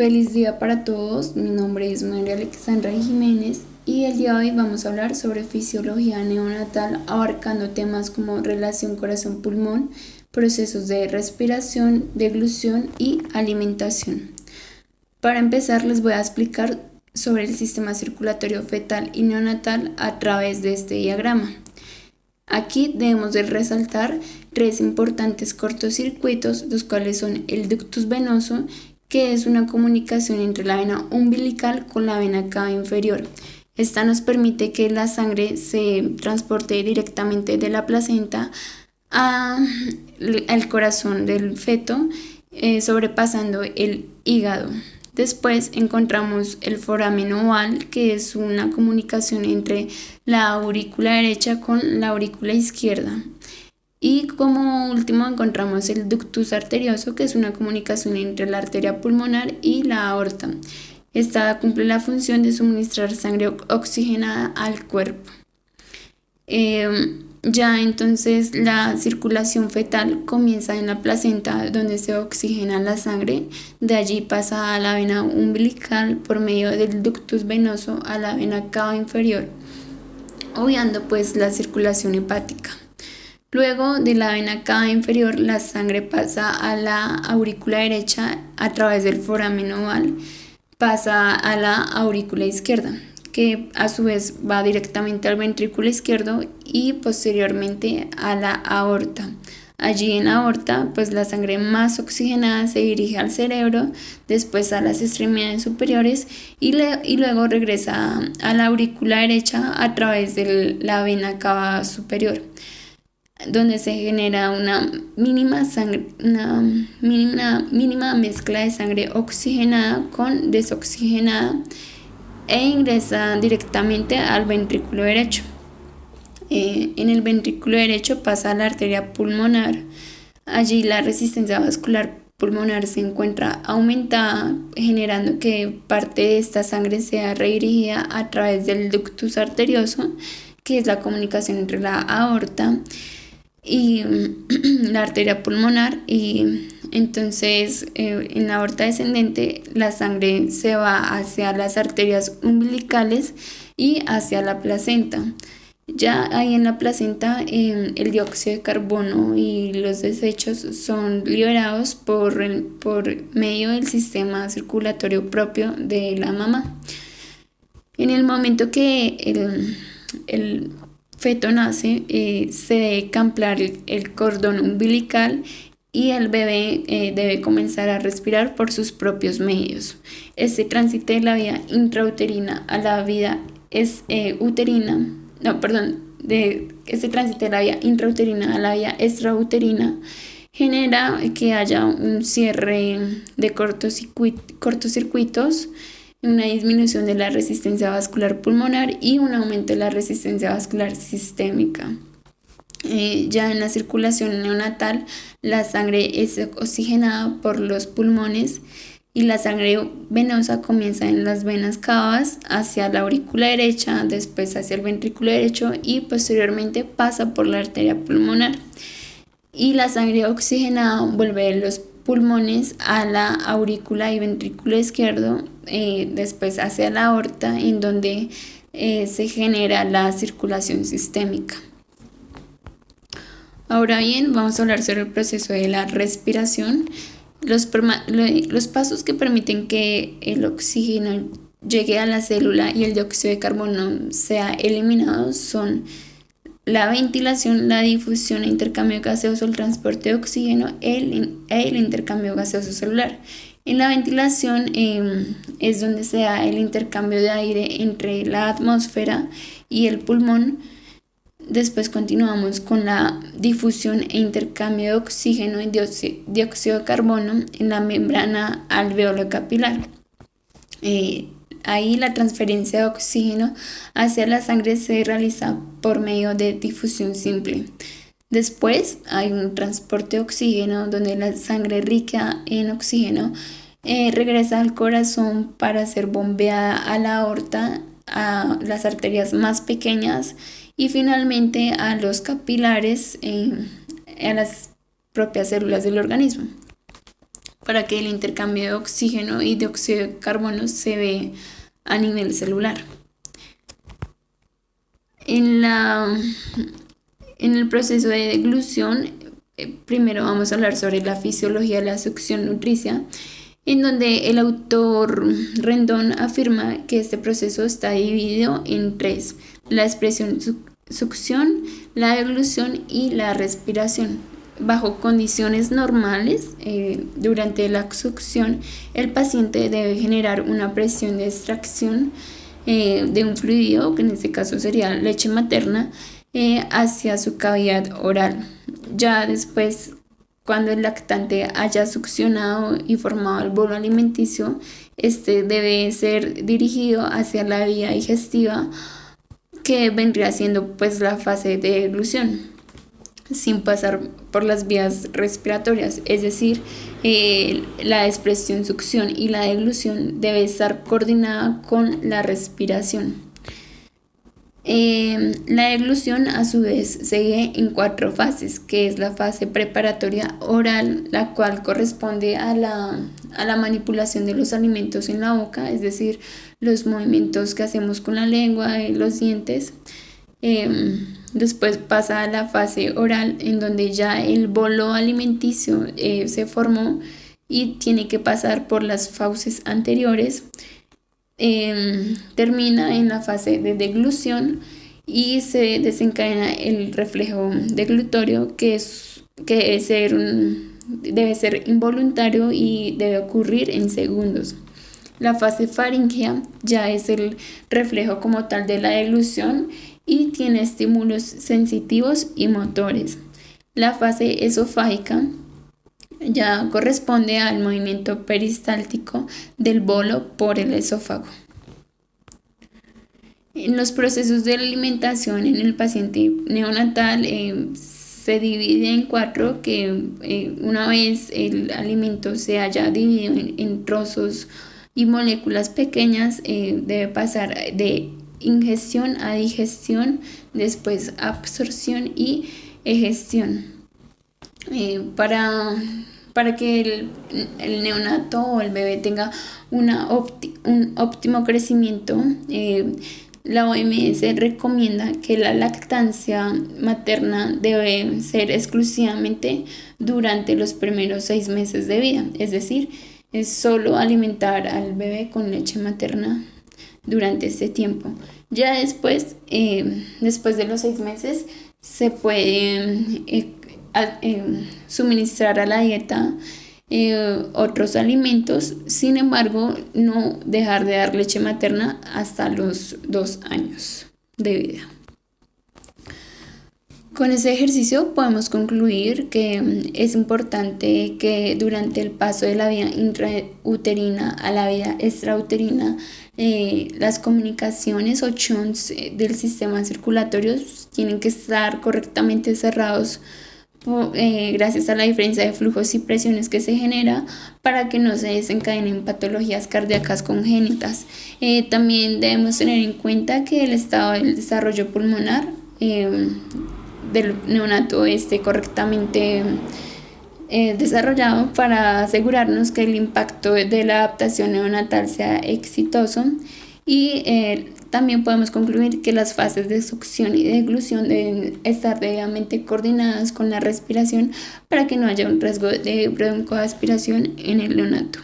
Feliz día para todos, mi nombre es María Alexandra Jiménez y el día de hoy vamos a hablar sobre fisiología neonatal abarcando temas como relación corazón-pulmón, procesos de respiración, deglución y alimentación. Para empezar les voy a explicar sobre el sistema circulatorio fetal y neonatal a través de este diagrama. Aquí debemos de resaltar tres importantes cortocircuitos, los cuales son el ductus venoso, que es una comunicación entre la vena umbilical con la vena cava inferior. Esta nos permite que la sangre se transporte directamente de la placenta al corazón del feto, sobrepasando el hígado. Después encontramos el foramen oval, que es una comunicación entre la aurícula derecha con la aurícula izquierda. Y como último encontramos el ductus arterioso, que es una comunicación entre la arteria pulmonar y la aorta. Esta cumple la función de suministrar sangre oxigenada al cuerpo. Ya entonces la circulación fetal comienza en la placenta, donde se oxigena la sangre. De allí pasa a la vena umbilical por medio del ductus venoso a la vena cava inferior, obviando pues la circulación hepática. Luego de la vena cava inferior, la sangre pasa a la aurícula derecha a través del foramen oval, pasa a la aurícula izquierda, que a su vez va directamente al ventrículo izquierdo y posteriormente a la aorta. Allí en la aorta, pues la sangre más oxigenada se dirige al cerebro, después a las extremidades superiores y luego regresa a la aurícula derecha a través de la vena cava superior, donde se genera una mínima mezcla de sangre oxigenada con desoxigenada e ingresa directamente al ventrículo derecho. En el ventrículo derecho pasa a la arteria pulmonar. Allí la resistencia vascular pulmonar se encuentra aumentada, generando que parte de esta sangre sea redirigida a través del ductus arterioso, que es la comunicación entre la aorta y la arteria pulmonar, y entonces en la aorta descendente la sangre se va hacia las arterias umbilicales y hacia la placenta. Ya ahí en la placenta el dióxido de carbono y los desechos son liberados por medio del sistema circulatorio propio de la mamá. En el momento que el feto nace, se debe camplar el cordón umbilical y el bebé debe comenzar a respirar por sus propios medios. Este tránsito de la vía intrauterina a la vía este tránsito de la vía intrauterina a la vía extrauterina genera que haya un cierre de cortocircuitos, una disminución de la resistencia vascular pulmonar y un aumento de la resistencia vascular sistémica. Ya en la circulación neonatal, la sangre es oxigenada por los pulmones y la sangre venosa comienza en las venas cavas hacia la aurícula derecha, después hacia el ventrículo derecho y posteriormente pasa por la arteria pulmonar. Y la sangre oxigenada vuelve de los pulmones a la aurícula y ventrículo izquierdo, después hacia la aorta, en donde se genera la circulación sistémica. Ahora bien, vamos a hablar sobre el proceso de la respiración. Los pasos que permiten que el oxígeno llegue a la célula y el dióxido de carbono sea eliminado son la ventilación, la difusión, el intercambio gaseoso, el transporte de oxígeno el intercambio gaseoso celular. En la ventilación es donde se da el intercambio de aire entre la atmósfera y el pulmón. Después continuamos con la difusión e intercambio de oxígeno y dióxido de carbono en la membrana alveolo-capilar. Ahí la transferencia de oxígeno hacia la sangre se realiza por medio de difusión simple. Después hay un transporte de oxígeno donde la sangre rica en oxígeno regresa al corazón para ser bombeada a la aorta, a las arterias más pequeñas y finalmente a los capilares, a las propias células del organismo. para que el intercambio de oxígeno y dióxido de carbono se ve a nivel celular. En el proceso de deglución, primero vamos a hablar sobre la fisiología de la succión nutricia, en donde el autor Rendón afirma que este proceso está dividido en tres: la expresión succión, la deglución y la respiración. Bajo condiciones normales, durante la succión, el paciente debe generar una presión de extracción de un fluido, que en este caso sería leche materna, hacia su cavidad oral. Ya después, cuando el lactante haya succionado y formado el bolo alimenticio, este debe ser dirigido hacia la vía digestiva, que vendría siendo pues la fase de deglución, sin pasar por las vías respiratorias. Es decir, la expresión succión y la deglución debe estar coordinada con la respiración. La deglución a su vez se sigue en 4 fases, que es la fase preparatoria oral, la cual corresponde a la manipulación de los alimentos en la boca, es decir, los movimientos que hacemos con la lengua y los dientes. Después pasa a la fase oral, en donde ya el bolo alimenticio se formó y tiene que pasar por las fauces anteriores. Termina en la fase de deglución y se desencadena el reflejo deglutorio, que debe ser involuntario y debe ocurrir en segundos. La fase faríngea ya es el reflejo como tal de la deglución y tiene estímulos sensitivos y motores. La fase esofágica ya corresponde al movimiento peristáltico del bolo por el esófago. En los procesos de alimentación en el paciente neonatal se divide en 4, que una vez el alimento se haya dividido en trozos y moléculas pequeñas, debe pasar de ingestión a digestión, después absorción y egestión. Para que el neonato o el bebé tenga un óptimo crecimiento, la OMS recomienda que la lactancia materna debe ser exclusivamente durante los primeros 6 meses de vida, es decir, es solo alimentar al bebé con leche materna durante este tiempo. Ya después de los 6 meses, se puede suministrar a la dieta otros alimentos. Sin embargo, no dejar de dar leche materna hasta los 2 años de vida. Con ese ejercicio podemos concluir que es importante que durante el paso de la vía intrauterina a la vía extrauterina, las comunicaciones o shunts del sistema circulatorio tienen que estar correctamente cerrados, gracias a la diferencia de flujos y presiones que se genera, para que no se desencadenen patologías cardíacas congénitas. También debemos tener en cuenta que el estado del desarrollo pulmonar del neonato esté correctamente desarrollado, para asegurarnos que el impacto de la adaptación neonatal sea exitoso. Y también podemos concluir que las fases de succión y deglución deben estar debidamente coordinadas con la respiración, para que no haya un riesgo de broncoaspiración en el neonato.